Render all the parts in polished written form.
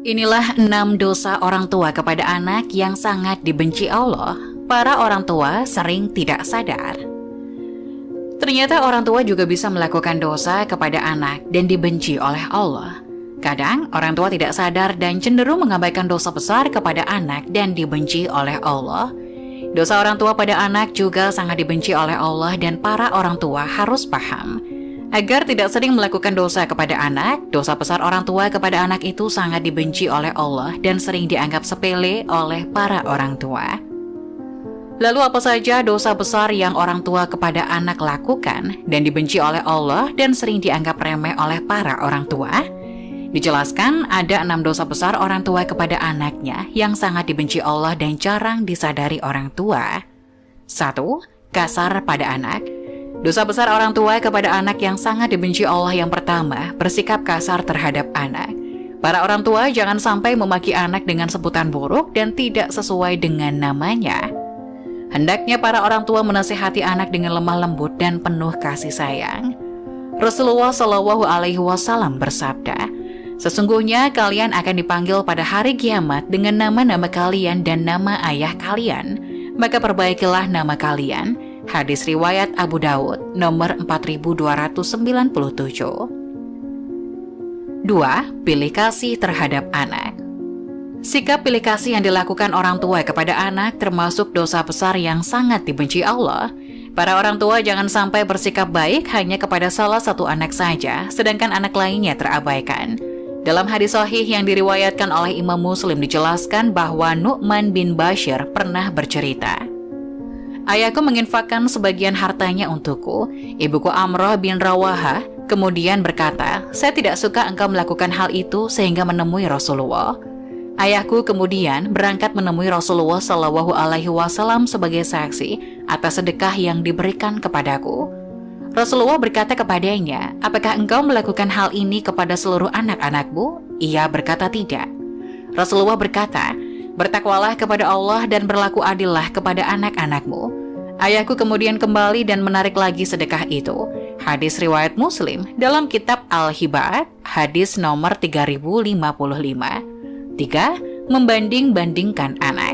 Inilah 6 dosa orang tua kepada anak yang sangat dibenci Allah. Para orang tua sering tidak sadar. Ternyata orang tua juga bisa melakukan dosa kepada anak dan dibenci oleh Allah. Kadang orang tua tidak sadar dan cenderung mengabaikan dosa besar kepada anak dan dibenci oleh Allah. Dosa orang tua pada anak juga sangat dibenci oleh Allah dan para orang tua harus paham. Agar tidak sering melakukan dosa kepada anak, dosa besar orang tua kepada anak itu sangat dibenci oleh Allah dan sering dianggap sepele oleh para orang tua. Lalu apa saja dosa besar yang orang tua kepada anak lakukan dan dibenci oleh Allah dan sering dianggap remeh oleh para orang tua? Dijelaskan ada 6 dosa besar orang tua kepada anaknya yang sangat dibenci Allah dan jarang disadari orang tua. 1. Kasar pada anak. Dosa besar orang tua kepada anak yang sangat dibenci Allah yang pertama, bersikap kasar terhadap anak. Para orang tua jangan sampai memaki anak dengan sebutan buruk dan tidak sesuai dengan namanya. Hendaknya para orang tua menasihati anak dengan lemah lembut dan penuh kasih sayang. Rasulullah Shallallahu Alaihi Wasallam bersabda, "Sesungguhnya kalian akan dipanggil pada hari kiamat dengan nama-nama kalian dan nama ayah kalian. Maka perbaikilah nama kalian." Hadis riwayat Abu Daud nomor 4297. 2. Pilih kasih terhadap anak. Sikap pilih kasih yang dilakukan orang tua kepada anak termasuk dosa besar yang sangat dibenci Allah. Para orang tua jangan sampai bersikap baik hanya kepada salah satu anak saja, sedangkan anak lainnya terabaikan. Dalam hadis sahih yang diriwayatkan oleh Imam Muslim dijelaskan bahwa Nu'man bin Bashir pernah bercerita, "Ayahku menginfakkan sebagian hartanya untukku. Ibuku Amrah bin Rawaha kemudian berkata, 'Saya tidak suka engkau melakukan hal itu sehingga menemui Rasulullah.' Ayahku kemudian berangkat menemui Rasulullah Shallallahu Alaihi Wasallam sebagai saksi atas sedekah yang diberikan kepadaku. Rasulullah berkata kepadanya, 'Apakah engkau melakukan hal ini kepada seluruh anak-anakmu?' Ia berkata, 'Tidak.' Rasulullah berkata, 'Bertakwalah kepada Allah dan berlaku adillah kepada anak-anakmu.' Ayahku kemudian kembali dan menarik lagi sedekah itu. Hadis riwayat Muslim dalam kitab Al-Hibat, hadis nomor 3055. 3. Membanding-bandingkan anak.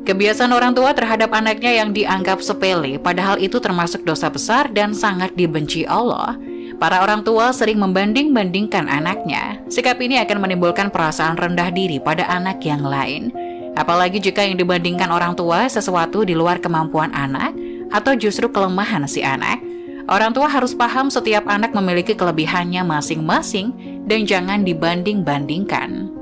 Kebiasaan orang tua terhadap anaknya yang dianggap sepele, padahal itu termasuk dosa besar dan sangat dibenci Allah. Para orang tua sering membanding-bandingkan anaknya. Sikap ini akan menimbulkan perasaan rendah diri pada anak yang lain. Apalagi jika yang dibandingkan orang tua sesuatu di luar kemampuan anak atau justru kelemahan si anak. Orang tua harus paham setiap anak memiliki kelebihannya masing-masing dan jangan dibanding-bandingkan.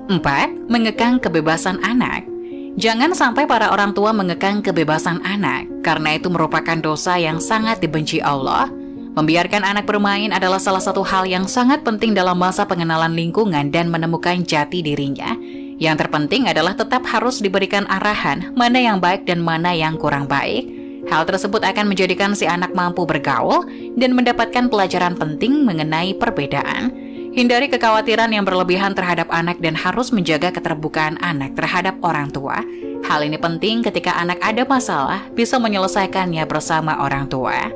4. Mengekang kebebasan anak. Jangan sampai para orang tua mengekang kebebasan anak, karena itu merupakan dosa yang sangat dibenci Allah. Membiarkan anak bermain adalah salah satu hal yang sangat penting dalam masa pengenalan lingkungan dan menemukan jati dirinya. Yang terpenting adalah tetap harus diberikan arahan mana yang baik dan mana yang kurang baik. Hal tersebut akan menjadikan si anak mampu bergaul dan mendapatkan pelajaran penting mengenai perbedaan. Hindari kekhawatiran yang berlebihan terhadap anak dan harus menjaga keterbukaan anak terhadap orang tua. Hal ini penting ketika anak ada masalah, bisa menyelesaikannya bersama orang tua.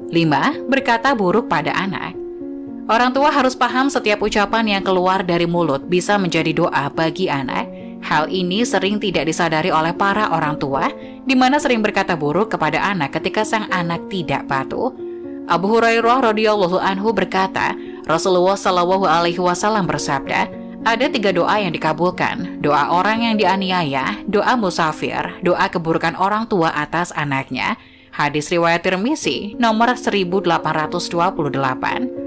5. Berkata buruk pada anak. Orang tua harus paham setiap ucapan yang keluar dari mulut bisa menjadi doa bagi anak. Hal ini sering tidak disadari oleh para orang tua, di mana sering berkata buruk kepada anak ketika sang anak tidak patuh. Abu Hurairah radhiyallahu anhu berkata, Rasulullah Shallallahu Alaihi Wasallam bersabda, ada 3 doa yang dikabulkan: doa orang yang dianiaya, doa musafir, doa keburukan orang tua atas anaknya. Hadis riwayat Tirmizi nomor 1828.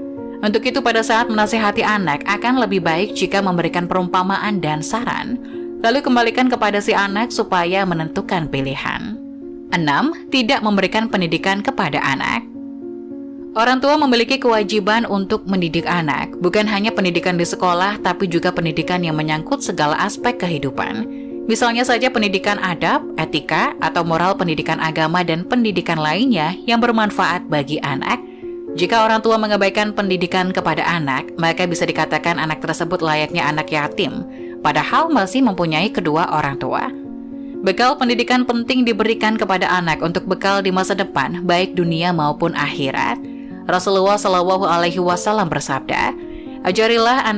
Untuk itu pada saat menasihati anak akan lebih baik jika memberikan perumpamaan dan saran, lalu kembalikan kepada si anak supaya menentukan pilihan. 6. Tidak memberikan pendidikan kepada anak. Orang tua memiliki kewajiban untuk mendidik anak, bukan hanya pendidikan di sekolah, tapi juga pendidikan yang menyangkut segala aspek kehidupan. Misalnya saja pendidikan adab, etika, atau moral, pendidikan agama, dan pendidikan lainnya yang bermanfaat bagi anak. Jika orang tua mengabaikan pendidikan kepada anak, maka bisa dikatakan anak tersebut layaknya anak yatim, padahal masih mempunyai kedua orang tua. Bekal pendidikan penting diberikan kepada anak untuk bekal di masa depan, baik dunia maupun akhirat. Rasulullah Shallallahu Alaihi Wasallam bersabda, ajarilah anak